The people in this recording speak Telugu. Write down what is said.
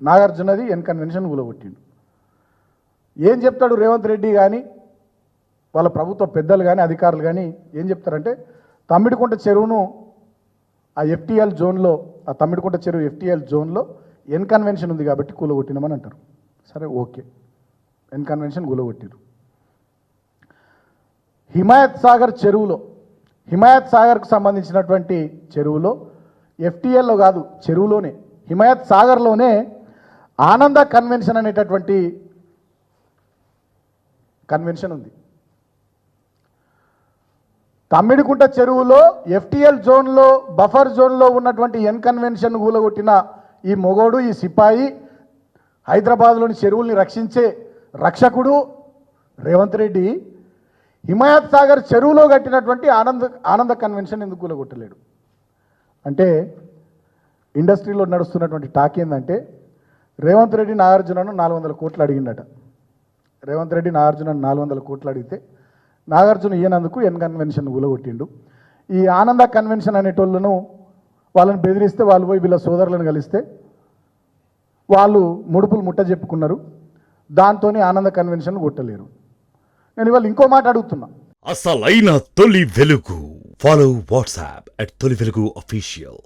నాగార్జునది ఎన్ కన్వెన్షన్ కూలగొట్టిండు. ఏం చెప్తాడు రేవంత్ రెడ్డి కానీ వాళ్ళ ప్రభుత్వ పెద్దలు కానీ అధికారులు కానీ ఏం చెప్తారంటే తమ్మిడికుంట చెరువును ఆ ఎఫ్టీఎల్ జోన్లో, ఆ తమ్మిడికుంట చెరువు ఎఫ్టీఎల్ జోన్లో ఎన్ కన్వెన్షన్ ఉంది కాబట్టి కూలగొట్టినామని అంటారు. సరే, ఓకే, ఎన్ కన్వెన్షన్ కూలగొట్టిరు. హిమాయత్ సాగర్ చెరువులో, హిమాయత్ సాగర్కు సంబంధించినటువంటి చెరువులో ఎఫ్టీఎల్లో కాదు, చెరువులోనే హిమాయత్ సాగర్లోనే ఆనంద కన్వెన్షన్ అనేటటువంటి కన్వెన్షన్ ఉంది. తమ్మిడికుంట చెరువులో ఎఫ్టీఎల్ జోన్లో, బఫర్ జోన్లో ఉన్నటువంటి ఎన్ కన్వెన్షన్ కూలగొట్టిన ఈ మొగోడు, ఈ సిపాయి, హైదరాబాద్లోని చెరువుల్ని రక్షించే రక్షకుడు రేవంత్ రెడ్డి హిమాయత్ సాగర్ చెరువులో కట్టినటువంటి ఆనంద కన్వెన్షన్ ఎందుకు కూలగొట్టలేడు అంటే, ఇండస్ట్రీలో నడుస్తున్నటువంటి టాక్ ఏంటంటే రేవంత్ రెడ్డి నాగార్జునను 400 కోట్లు అడిగిండట. రేవంత్ రెడ్డి నాగార్జునను 400 కోట్లు అడిగితే నాగార్జున ఈయనందుకు ఎన్ కన్వెన్షన్ కూలగొట్టిండు. ఈ ఆనంద కన్వెన్షన్ అనేటోళ్ళను వాళ్ళని బెదిరిస్తే వాళ్ళు పోయి వీళ్ళ సోదరులను కలిస్తే వాళ్ళు ముడుపులు ముట్ట చెప్పుకున్నారు. దాంతో ఆనంద కన్వెన్షన్ కొట్టలేరు. నేను ఇవాళ ఇంకో మాట అడుగుతున్నా. అసలైన తొలి వెలుగు. ఫాలో వాట్సాప్ @తొలి వెలుగు official.